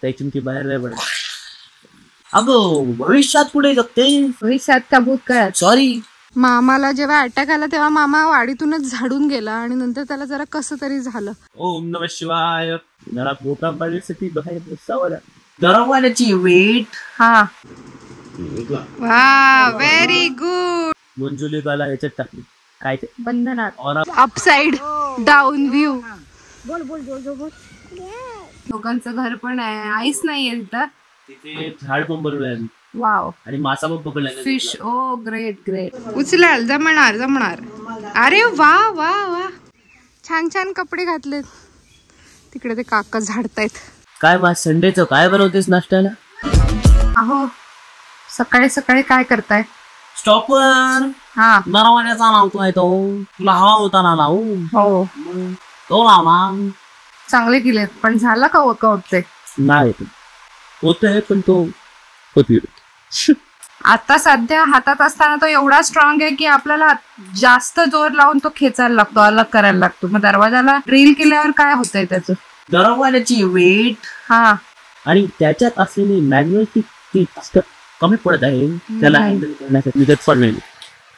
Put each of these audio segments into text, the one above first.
त्यातून ती बाहेर नाही पडत. अगं भविष्यात पुढे जगते. भविष्यात का भूतकाळात? सॉरी. मामाला जेव्हा अटॅक आला तेव्हा मामा वाडीतूनच झाडून गेला आणि नंतर त्याला जरा कसं तरी झालं. ओम नमः शिवाय. जरा पोटा पाण्यासाठी बाहेर बसावं. दरवाजाची वेट. हा वा व्हेरी गुड. मंजुलिकाला याच्यात टाकली काय ते बंधनात अपसाइड डाऊन व्ह्यू. बोल बोल बोल बोल. लोकांचं घर पण आहे. आईस नाहीये तिथं. तिथे झाड पण बनवलं. वाव. आणि मासा पण पकडला. फिश. ओ ग्रेट ग्रेट. उचलाल जमणार जमणार. अरे वा वा वा. छान छान कपडे घातलेत. तिकडे ते काका झाडतायत. काय बा संडेचं काय बनवतेस नाश्त्याला? अहो सकाळी सकाळी काय करताय? स्टॉपर. हा दरवाजाचा लावतोय तो. तुला हवा होता ना लावू? हो तो लाव ना. चांगले केलेत पण झाला का वर्कआउट ते? नाही होतंय पण तो होती. आता सध्या हातात असताना तो एवढा स्ट्रॉंग आहे की आपल्याला जास्त जोर लावून तो खेचायला लागतो, अलग करायला लागतो. मग दरवाजाला ड्रिल केल्यावर काय होतंय त्याचं? दरवाजाची वेट हा आणि त्याच्यात असलेली मॅग्नेटिक कमी पडत आहे. त्याला हँडल करण्यासाठी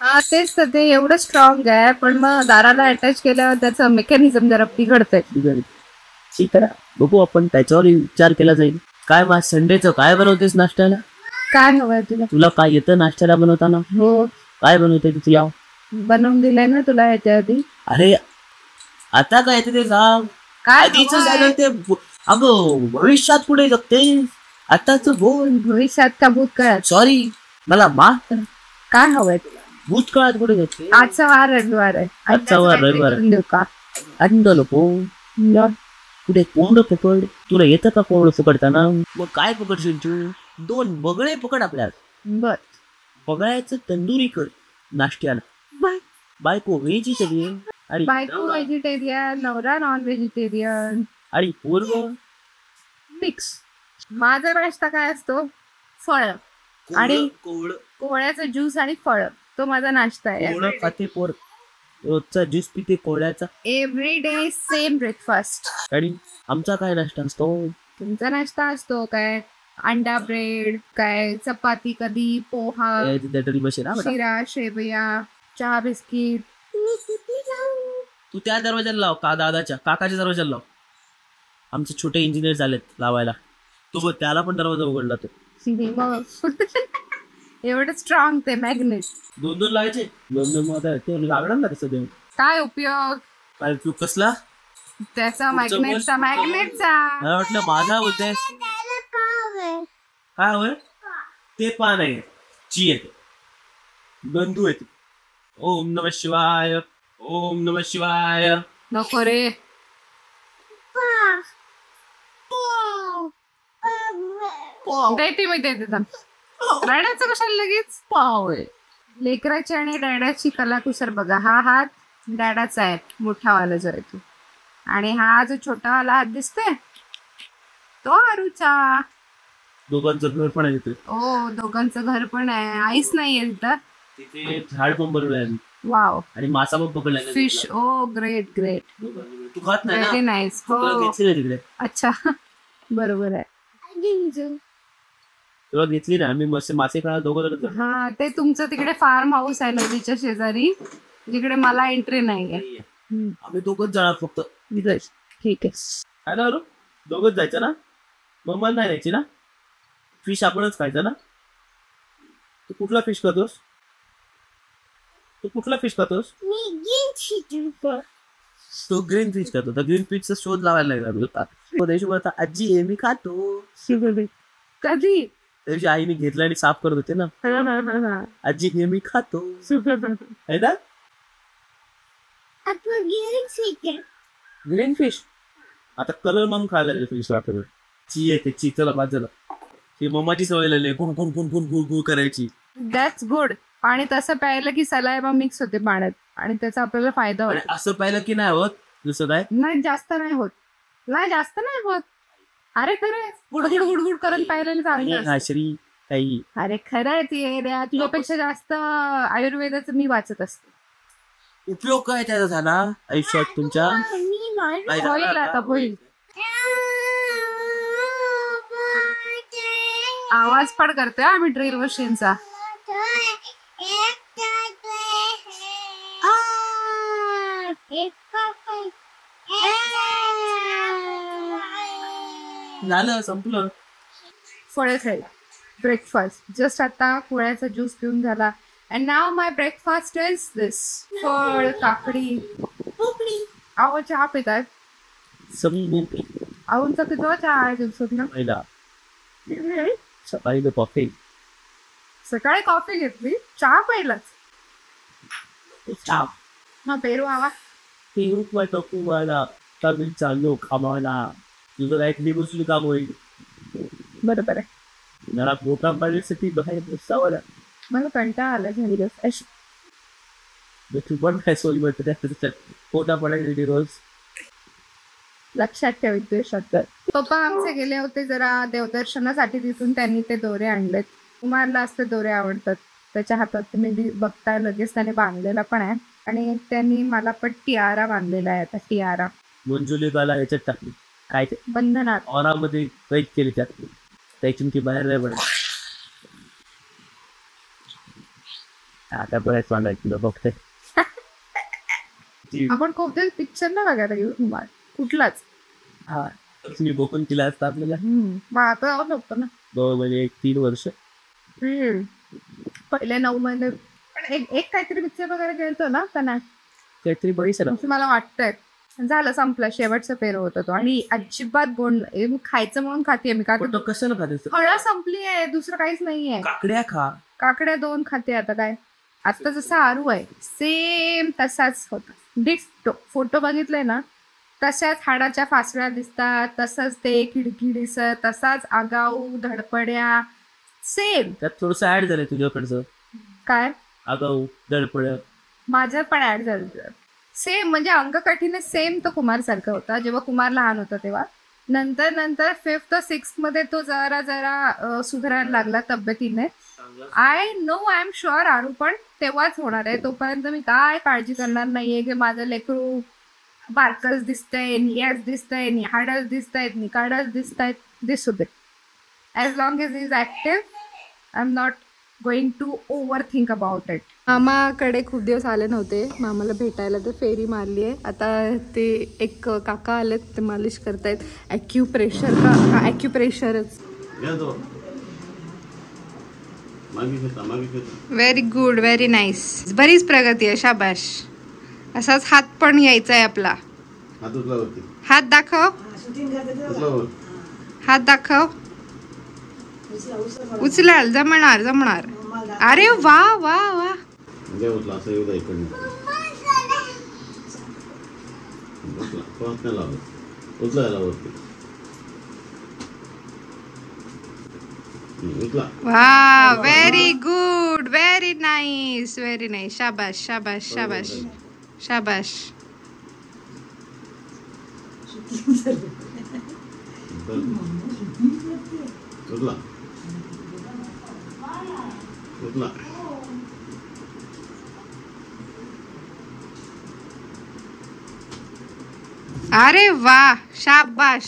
हा तेच तर. ते एवढं स्ट्रॉंग आहे पण मग दाराला अटॅच केल्यावर त्याचं मेकॅनिझम जरा बिघडतंय. ठीक आहे बघू आपण त्याच्यावर विचार केला जाईल. काय बा संडेचं काय बनवतेस नाश्त्याला? काय हवंय तुला? तुला काय येतं नाश्त्याला बनवताना? हो. काय बनवते तुझं? याव बनवून दिलंय ना तुला याच्या आधी. अरे आता काय येते ते सांग. काय आधीच झालं ते. अगं भविष्यात पुढे जगते. आताच बोल. भविष्यात का भूतकाळात? सॉरी मला माफ कर. काय हवंय तुला? भूतकाळात पुढे जगते. आजचा वार रविवार आहे. आजचा वार रविवार आहे. देऊ का? अंडलो पुढे कोंबड पकड. तुला येतं का कोंबड पकडताना? मग काय पकडशील तू? 2 बगळे पकड आपल्याला. बर. बगळ्याचं तंदुरी कर नाश्त्याला. बायको व्हेजिटेरियन आणि बायको व्हेजिटेरियन, नवरा नॉन व्हेजिटेरियन आणि पोरग मिक्स. माझा नाश्ता काय असतो? फळ आणि कोवळ्याचं ज्यूस आणि फळ. तो माझा नाश्ता आहे. कोवळं खाते पोर. रोजचा ज्यूस पिते कोवळ्याचा. Every day same breakfast. आणि आमचा काय नाश्ता असतो? तुमचा नाश्ता असतो काय? अंडा ब्रेड, काय चपाती, कधी पोहा, शिरा, शेवया, चहा, बिस्किट. तू त्या दरवाजाला लाव का दादाच्या काकाच्या दरवाजाला लाव. आमचे छोटे इंजिनियर झालेत लावायला. तो त्याला पण दरवाजा उघडला तो. एवढं स्ट्रॉंग ते मॅग्नेट. 2 लावायचे. 2 लागणार ना तसं देऊन. काय उपयोग? काय उपयोग कसला? त्याचा मॅग्नेटचा. मला वाटलं माझा बोलते. काय हवंय ते पान आहे. ची येते. बंधू येते. ओम नमः शिवाय. ओम नमः शिवाय. नको रे. रडायचं कशाला लगेच? लेकराची आणि डॅडाची कलाकुसर बघा. हा हात डॅडाचा आहे मोठावाला जो आहे तो. आणि हा जो छोटावाला हात दिसतोय तो आरूचा. दोघांचं घर पण आहे तिथे. हो दोघांचं घर पण आहे. आईस नाहीये तिथं. तिथे झाड पण बनवलंय. वाव. आणि मासा पण पकडलाय. फिश. ओ ग्रेट ग्रेट. तू खात नाही? Very nice. हो तिकडे. अच्छा बरोबर आहे. तुला घेतली ना आम्ही मस्त मासे खायला दोघं. हा ते तुमचं तिकडे फार्म हाऊस आहे नदीच्या शेजारी जिकडे मला एंट्री नाहीये. आम्ही दोघंच जाणार फक्त. ठीक आहे. काय ना दोघंच जायचं ना? मम्मा नाही जायची ना? फिश आपणच खायचं ना? तू कुठला फिश खातोस? तो ग्रीन फिश खातो. तर ग्रीन फिशचा शोध लावायला लागला. आजी हे मी खातो. कधी? त्याची आईने घेतला आणि साफ करत होते ना. आजी हे मी खातो. आहे ना? ग्रीन फिश आता कलर म्हणून खायला फिश वापरत. ची येते. ची चला बाजूला. ही मम्माची सवय लागली. गुण गुण गुण गुण गुण गुण करायची. That's good. पाणी तसं प्यायलं की सलायवा मिक्स होते पाण्यात आणि त्याचा आपल्याला फायदा होतो. असं पाहिलं की नाही होत दुसरं काय? नाही जास्त नाही होत. अरे खरं गुडगुड गुडगुड करत पाहिलं चांगलं. श्री काही. अरे खरं आहे ते. तुझ्यापेक्षा जास्त आयुर्वेदाचं मी वाचत असते. उपयोग काय त्याचा झाला आयुष्यात तुमच्या? होईल आता होईल. आवाज पण करतोय आम्ही ड्रिल मशीनचा. झालं संपलं. फळे खाईल. ब्रेकफास्ट जस्ट आता पोळ्याचा ज्यूस पिऊन झाला. अँड नाव माय ब्रेकफास्ट इज दिस. फळ, काकडी. आहो चहा पिताय? आऊंचा किती चहा आहे दिवसातून? पहिला सकाळी कॉफी. सकाळी कॉफी घेतली, चहा पहिलाच. चहा मग पेरू आवा मी चाललो कामाला. तुझं काहीतरी बसून काम होईल. बरोबर आहे. मला पोटा पाण्यासाठी बाहेर बसावं. मला कंटाळा आला झाली तू पण काय सोय म्हणते पोटा पाण्यासाठी रोज. लक्षात ठेवतोय शब्द. पप्पा आमचे गेले होते जरा देवदर्शनासाठी, तिथून त्यांनी ते दोरे आणलेत. कुमारला असते दोरे आवडतात. त्याच्या हातात मी बघता लगेच त्याने बांधलेला पण आहे. आणि त्यांनी मला पण टियारा बांधलेला आहे. आता टियारा मंजुलिकाला याच्यात टाकली काय ते बंधनात औरामध्ये कैद केली त्यात. त्यातून ती बाहेर नाही पडत. आता बऱ्याच सांगायचं बघते. आपण कोणत्याच पिक्चर ना बघायला गेलो कुमार कुठलाच. हा मी बघून तिला असतं आपल्याला. आता नव्हतं ना 2 म्हणजे 3 वर्ष. पहिले 9 महिने. पण एक काहीतरी पिक्चर वगैरे गेलतो ना त्यांना काहीतरी बघितलं असं मला वाटतंय. झालं संपलं. शेवटचा पेरू होता तो. आणि अजिबात गोड खायचं म्हणून खाते मी. का कशाला खाते? फळं संपली आहे, दुसरं काहीच नाहीये. काकड्या खा. काकड्या 2 खाते. आता काय आता जसा आरू आहे सेम तसाच होता. डिट्टो. फोटो बघितले ना तशाच हाडाच्या फासळ्या दिसतात, तसंच ते खिडकी दिसत, तसाच आगाऊ धडपड्या सेम. त्यात थोडस ऍड झालंय तुझ्याकडचं. काय आगाऊ धडपड्या माझ्यात पण ऍड झालं सेम. म्हणजे अंगकाठीने सेम तो कुमार सारखा होता जेव्हा कुमार लहान होता तेव्हा. नंतर 5th 6th मध्ये तो जरा सुधारायला लागला तब्येतीने. आय एम शुअर आरू पण तेव्हाच होणार आहे. तोपर्यंत मी काय काळजी करणार नाहीये की माझं लेकरू बारकच दिसतंय, नियाच दिसतंय, निहाडच दिसतायत, निकाडच दिसतायत. दिसू दे. As long as is active I am not going to overthink about it. मामाकडे खूप दिवस आले नव्हते. मामाला भेटायला तर फेरी मारली आहे. आता ते एक काका आलेत, ते मालिश करतायत. ॲक्युप्रेशर का ॲक्युप्रेशरच. Very good, very nice. बरीच प्रगती आहे. शाबाश. असाच हात पण यायचा आहे आपला. हात दाखव. हात दाखव. उचलाल. जमणार. अरे वा वा वा. वा very good, very nice, very nice. शाबाश शाबाश शाबाश शाबाश. अरे वा शाबाश.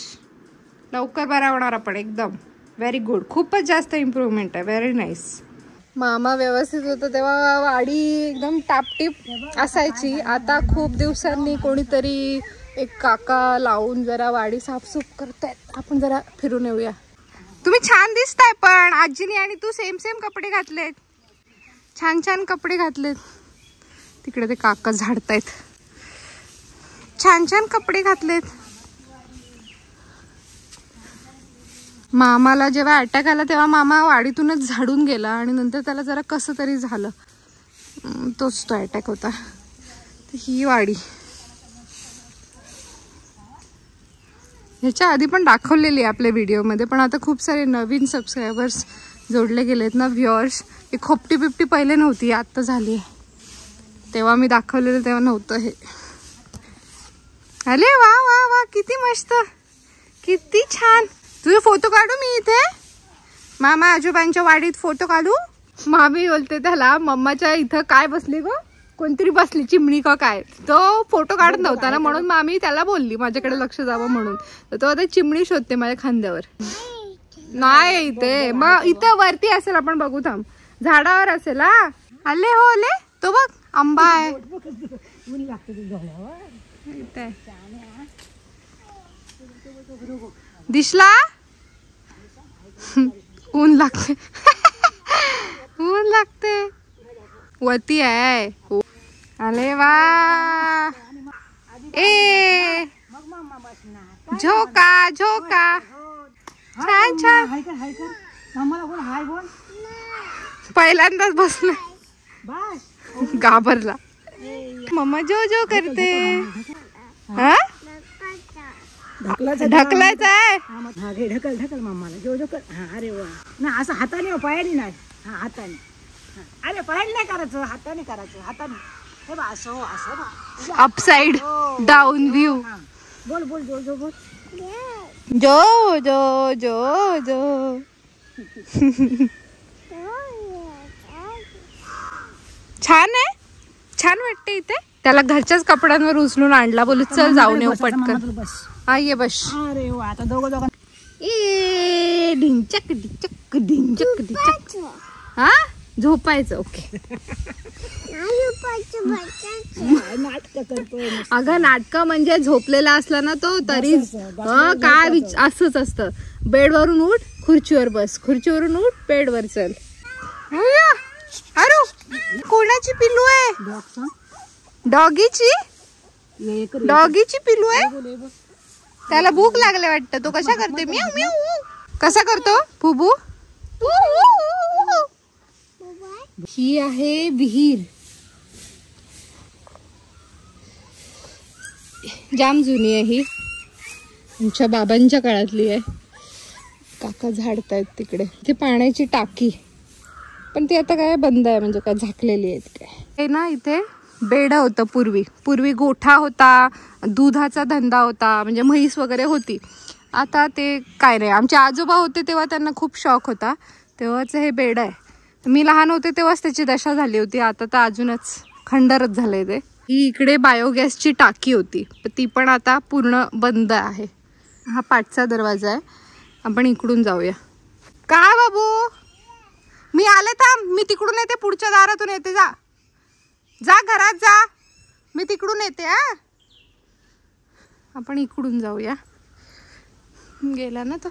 लवकर बरा होणार आपण एकदम. Very good. खूपच जास्त इम्प्रूव्हमेंट आहे. Very nice. मामा व्यवस्थित होतं तेव्हा वाडी एकदम टापटीप असायची. आता खूप दिवसांनी कोणीतरी एक काका लावून जरा वाडी साफसूफ करतायत. आपण जरा फिरून येऊया. तुम्ही छान दिसताय पण आजीनी आणि तू सेम कपडे घातलेत. छान कपडे घातलेत. तिकडे ते काका झाडतायत. छान कपडे घातलेत. मामाला जेव्हा अटॅक आला तेव्हा मामा वाडीतूनच झाडून गेला आणि नंतर त्याला जरा कसं तरी झालं. तोच तो अटॅक होता. ही वाडी ह्याच्या आधी पण दाखवलेली आपल्या व्हिडिओमध्ये, पण आता खूप सारे नवीन सबस्क्रायबर्स जोडले गेलेत ना, व्ह्युअर्स. ही खोपटी बिपटी पहिले नव्हती, आत्ता झाली आहे. तेव्हा मी दाखवलेलं तेव्हा नव्हतं हे. अरे वा वा वा, किती मस्त, किती छान. तुझे फोटो काढू मी इथे? मामा आजोबांच्या वाडीत फोटो काढू? मामी बोलते त्याला, मम्माच्या इथं काय बसली ग, कोणतरी बसली चिमणी का काय. तो फोटो काढत नव्हता ना, म्हणून मामी त्याला बोलली माझ्याकडे लक्ष जावं म्हणून. तर तो आता चिमणी शोधते माझ्या खांद्यावर. नाही इथे, मग इथे वरती असेल, आपण बघू थांब. झाडावर असेल. हा आले हो आले, तो बघ आंबा आहे. इथे दिसला. ऊन लागते. ऊन लागते. वरती आहे. अरे वा. ए झोका झोका. छान छान. पहिल्यांदाच बसले. घाबरला. मम्मा जो जो करते. हा ढकलायचं आहे. ढकल ढकल मम्माला. जो जो कर. अरे वा. ना असं हाताने पायाने नाही. हा हाताने. अरे पायाने नाही करायचं, हाताने करायचं. हाताने. हे बा असं असं अपसाइड डाउन व्ह्यू. बोल बोल जो जो बोल. जो जो जो जो. छान आहे. छान वाटते इथे. त्याला घरच्याच कपड्यांवर उचलून आणला. बोलू चल जाऊन येऊ पटकन. हा ये बस. अरे वा. आता दोघं ए ढिंचक ढिंचक ढिंचक ढिंचक. हा झोपायचं. ओके. नाटक करतोय. अगं नाटक म्हणजे झोपलेला असला ना तो तरी काय असंच असतं. बेडवरून उठ, खुर्चीवर बस, खुर्चीवरून उठ, बेडवर चल. अरे कोणाची पिल्लू आहे? डॉगीची. डॉगीची पिल्लू आहे. त्याला भूक लागले वाटतं. तो कशा करते? म्याऊ म्याऊ. कसा करतो फुबू? ही आहे विहीर. जाम जुनी आहे ही. आमच्या बाबांच्या काळातली आहे. काका झाडतायत तिकडे. ती पाण्याची टाकी, पण ती आता काय बंद आहे, म्हणजे काय झाकलेली आहे काय. हे ना इथे बेडं होतं पूर्वी गोठा होता, दुधाचा धंदा होता, म्हणजे म्हैस वगैरे होती. आता ते काय नाही. आमचे आजोबा होते तेव्हा त्यांना खूप शौक होता, तेव्हाच हे बेड आहे. मी लहान होते तेव्हाच त्याची दशा झाली होती. आता तर अजूनच खंडरच झालंय ते. ही इकडे बायोगॅसची टाकी होती, ती पण आता पूर्ण बंद आहे. हा पाठचा दरवाजा आहे. आपण इकडून जाऊया. काय बाबू, मी आले थांब. मी तिकडून येते, पुढच्या दारातून येते. जा जा घरात जा, मी तिकडून येते. हा आपण इकडून जाऊया. गेला ना तो.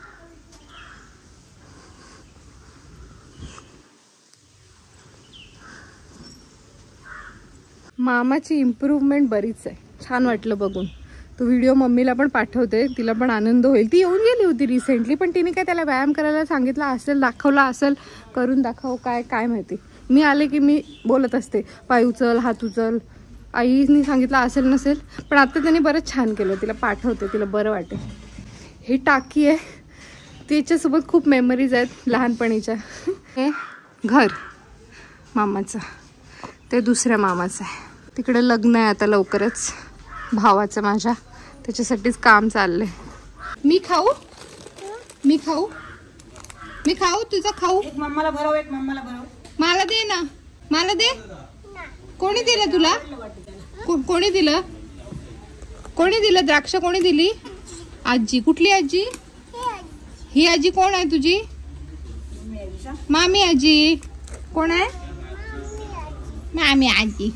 मामाची इम्प्रूव्हमेंट बरीच आहे. छान वाटलं बघून. तो व्हिडिओ मम्मीला पण पाठवते, तिला पण आनंद होईल. ती येऊन गेली होती रिसेंटली, पण तिने काय त्याला व्यायाम करायला सांगितला असेल, दाखवला असेल, करून दाखव काय माहिती. मी आले की मी बोलत असते, पाय उचल, हात उचल. आईनी सांगितलं असेल नसेल, पण आता त्यांनी बरंच छान केलं. तिला पाठवते, तिला बरं वाटेल. ही टाकी आहे, त्याच्यासोबत खूप मेमरीज आहेत लहानपणीच्या. हे घर मामाचं, ते दुसऱ्या मामाचं आहे. तिकडे लग्न आहे आता लवकरच भावाचं माझ्या, त्याच्यासाठीच काम चाललंय. मी खाऊ तुझं खाऊ. एक मम्माला भरव, एक मम्माला भरव. मला दे ना, मला दे. कोणी दिलं तुला? कोणी दिलं द्राक्ष? कोणी दिली? आजी. कुठली आजी? ही आजी कोण आहे तुझी? मामी आजी. कोण आहे? मामी आजी.